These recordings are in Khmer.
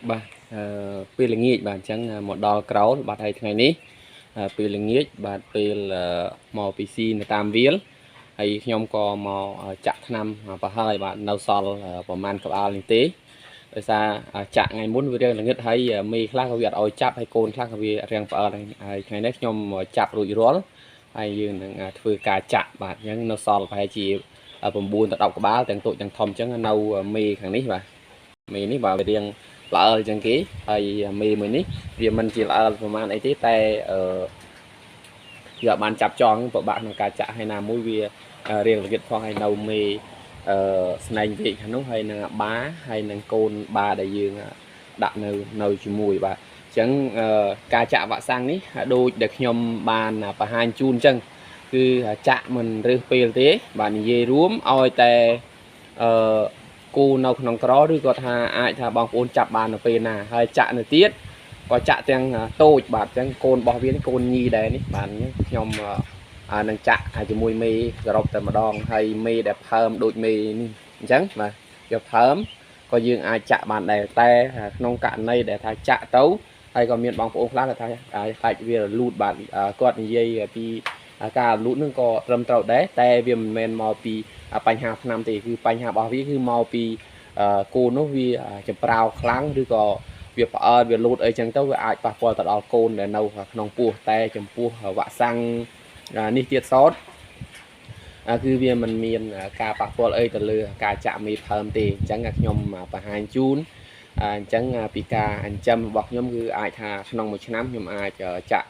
បាទពេលល្ងាចបាទអញ្ចឹងមកដល់ក្រោលបាទហើយថ្ងៃនេះពេលល្ងាចបាទពេលមកពីស៊ីនៅតាមវាលហើយខ្ញុំក៏មកចាក់ថ្នាំប្រហើយបាទនៅសល់ប្រហែលក្បាលនេះទេដោយសារចាក់ថ្ងៃមុនវារៀងល្ងឹតហើយមេខ្លះក៏វាអត់ឲ្យចាប់ហើយកូនខ្លះក៏វារៀងផ្អើលហើយថ្ងៃនេះខ្ញុំចាប់រួចរាល់ហើយយើងនឹងធ្វើការចាក់បាទអញ្ចឹងនៅសល់ប្រហែលជា9ទៅ10ក្បាលទាំងតូចទាំងធំអញ្ចឹងនៅមេខាងនេះបាទមេនេះបាទវារៀងល្អអញ្ចឹងគេហើយមេមួយនេះវាមិនជាល្អប្រហែលអីទេតែវាបានចាប់ចងពិបាកក្នុងការចាក់ហើយណាមួយវារៀងល្ងឹតផងហើយនៅមេស្នែងពេកខាងនោះហើយនឹងបាហើយនឹងកូនបាដែលយើងដាក់នៅជាមួយបាទអញ្ចឹងការចាក់វ៉ាក់សាំងនេះដូចដែលខ្ញុំបានបង្ហាញជូនអញ្ចឹងគឺចាក់មិនរើសពេលទេបាទនិយាយរួមឲ្យតែគូនៅក្នុងក្រឬក៏ថាអាចថាបងប្អូនចាប់បាននៅពេលណាហើយចាក់នៅទៀតក៏ចាក់ទាំងតូចបាទអញ្ចឹងកូនរបស់វានេះកូនញីដែរនេះបាទខ្ញុំនឹងចាក់ជាមួយមេសរុបតែម្ដងហើយមេដែលផើមដូចមេនេះអញ្ចឹងបាទយកផើមក៏យើងអាចចាក់បានដែរតែក្នុងករណីដែលថាចាក់ទៅហើយក៏មានបងប្អូនខ្លះថាអាចវារលូតបាទគាត់និយាយពីការរលូតនឹងក៏ត្រឹមត្រូវដែរតែវាមិនមែនមកពីបញ្ហាឆ្នាំទេគឺបញ្ហារបស់វាគឺមកពីគោនោះវាចម្ប្រៅខ្លាំងឬក៏វាផ្អើលវាលូតអីចឹងទៅវាអាចប៉ះពាល់ទៅដល់កូនដែលនៅក្នុងពោះតែចំពោះវ៉ាក់សាំងនេះទៀតសោតគឺវាមិនមានការប៉ះពាល់អីទៅលើការចាក់មេផើមទេអញ្ចឹងខ្ញុំបង្ហាញជូនអញ្ចឹងពីការអញ្ចឹមរបស់ខ្ញុំគឺអាចថាក្នុងមួយឆ្នាំខ្ញុំអាចចាក់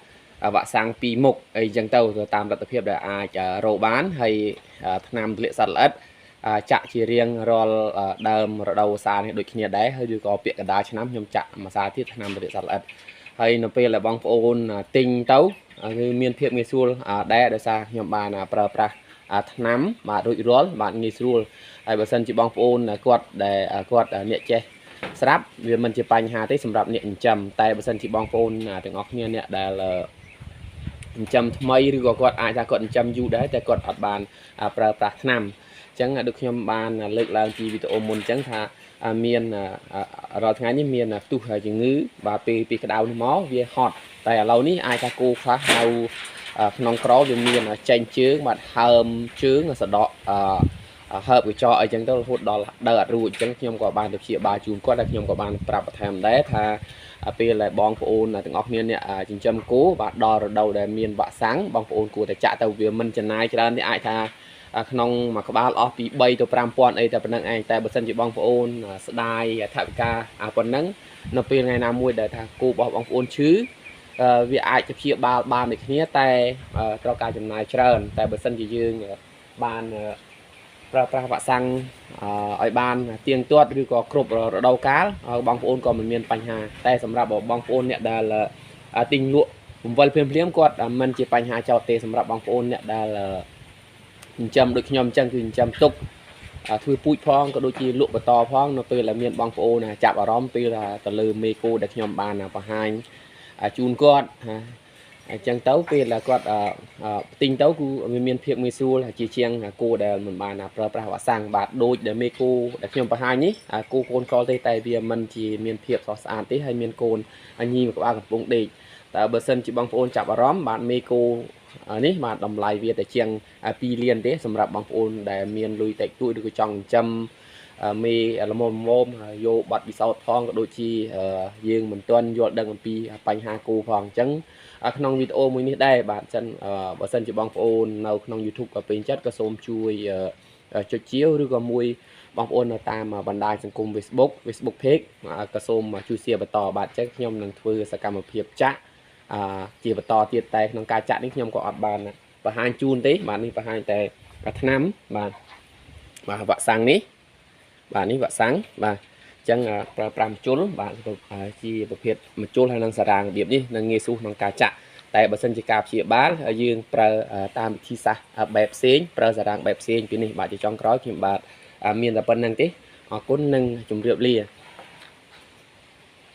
វ៉ាក់សាំង2មុខអីចឹងទៅតាមលទ្ធភាពដែលអាចរកបានហើយថ្នាំទម្លាក់សត្វល្អិតចាក់ជារៀងរាល់ដើមរដូវវស្សានេះដូចគ្នាដែរហើយឬក៏ពាក់កណ្ដាលឆ្នាំខ្ញុំចាក់មួយសាទៀតថ្នាំទម្លាក់សត្វល្អិតហើយនៅពេលដែលបងប្អូនទិញទៅគឺមានភាពងាយស្រួលដែរដោយសារខ្ញុំបានប្រើប្រាស់ថ្នាំបាទរួចរាល់បាទងាយស្រួលហើយបើសិនជាបងប្អូនគាត់អ្នកចេះស្រាប់វាមិនជាបញ្ហាទេសម្រាប់អ្នកចិញ្ចឹមតែបើសិនជាបងប្អូនទាំងអស់គ្នាអ្នកដែលចិញ្ចឹមថ្មីឬក៏គាត់អាចថាគាត់ចិញ្ចឹមយូរដែរតែគាត់អត់បានប្រើប្រាស់ថ្នាំអញ្ចឹងដូចខ្ញុំបានលើកឡើងពីវីដេអូមុនអញ្ចឹងថាមានរាល់ថ្ងៃនេះមានផ្ទុះជំងឺបាទពីក្តៅនេះមកវាហត់តែឥឡូវនេះអាចថាគោខ្លះនៅក្នុងក្រវាមានចេញជើងបាទហើមជើងសដកហើបកញ្ចក់អីចឹងទៅរហូតដល់ដើរអត់រួចអញ្ចឹងខ្ញុំក៏បានទៅព្យាបាលជូនគាត់ហើយខ្ញុំក៏បានប្រាប់បន្ថែមដែរថាពេលដែលបងប្អូនទាំងអស់គ្នាអ្នកចិញ្ចឹមគោបាទដល់រដូវដែលមានវ៉ាក់សាំងបងប្អូនគួរតែចាក់ទៅវាមិនចំណាយច្រើនទេអាចថាក្នុងមួយក្បាលអស់ពី3ទៅ5000អីតែប៉ុណ្្នឹងឯងតែបើសិនជាបងប្អូនស្ដាយថវិកាប៉ុណ្្នឹងនៅពេលថ្ងៃណាមួយដែលថាគោរបស់បងប្អូនឈឺវាអាចព្យាបាលបានដូចគ្នាតែត្រូវការចំណាយច្រើនតែបើសិនជាយើងបានប្រើប្រាស់វ៉ាក់សាំងឲ្យបានទៀងទាត់ឬក៏គ្រប់រដូវកាលបងប្អូនក៏មិនមានបញ្ហាតែសម្រាប់បងប្អូនអ្នកដែលទិញលក់បង្វិលភ្លាមៗគាត់មិនជាបញ្ហាចោតទេសម្រាប់បងប្អូនអ្នកដែលចិញ្ចឹមដូចខ្ញុំអញ្ចឹងគឺចិញ្ចឹមទុកធ្វើពូជផងក៏ដូចជាលក់បន្តផងនៅពេលដែលមានបងប្អូនចាប់អារម្មណ៍ពេលទៅលើមេគោដែលខ្ញុំបានបង្ហាញជូនគាត់អញ្ចឹងទៅពេលដែលគាត់ទិញទៅគឺវាមានភាពងាយស្រួលជាជាងគោដែលមិនបានប្រើប្រាស់វ៉ាក់សាំងបាទដូចដែលមេគោដែលខ្ញុំបង្ហាញនេះគោកូនក្រទេតែវាមិនជាមានភាពស្រស់ស្អាតទេហើយមានកូនញីមួយក្បាលកំពុងដេកតែបើសិនជាបងប្អូនចាប់អារម្មណ៍បាទមេគោនេះបាទតម្លៃវាតែជាង2លានទេសម្រាប់បងប្អូនដែលមានលុយតិចតួចឬក៏ចង់ចិញ្ចឹមមេល្មមយកបាត់ពិសោធន៍ផងក៏ដូចជាយើងមិនទាន់យល់ដឹងអំពីបញ្ហាគោផងអញ្ចឹងក្នុងវីដេអូមួយនេះដែរបាទចឹងបើសិនជាបងប្អូននៅក្នុង YouTube ក៏ពេញចិត្តក៏សូមជួយចុចជាវឬក៏មួយបងប្អូននៅតាមបណ្ដាញសង្គម Facebook Page ក៏សូមជួយ share បន្តបាទចឹងខ្ញុំនឹងធ្វើសកម្មភាពចាក់ជាបន្តទៀតតែក្នុងការចាក់នេះខ្ញុំក៏អត់បានបង្ហាញជូនទេបាទនេះបង្ហាញតែថ្នាំបាទវ៉ាក់សាំងនេះបាទនេះវ៉ាក់សាំងបាទចឹងប្រើ5ជុលបាទជាប្រភេទមួយជុលហើយនឹងសារ៉ាងរបៀបនេះនឹងងាយស្រួលក្នុងការចាក់តែបើសិនជាការព្យាបាលយើងប្រើតាមវិធីសាស្ត្របែបផ្សេងប្រើសារ៉ាងបែបផ្សេងពីនេះបាទជាចុងក្រោយខ្ញុំបាទមានតែប៉ុណ្្នឹងទេអរគុណនិងជម្រាបលា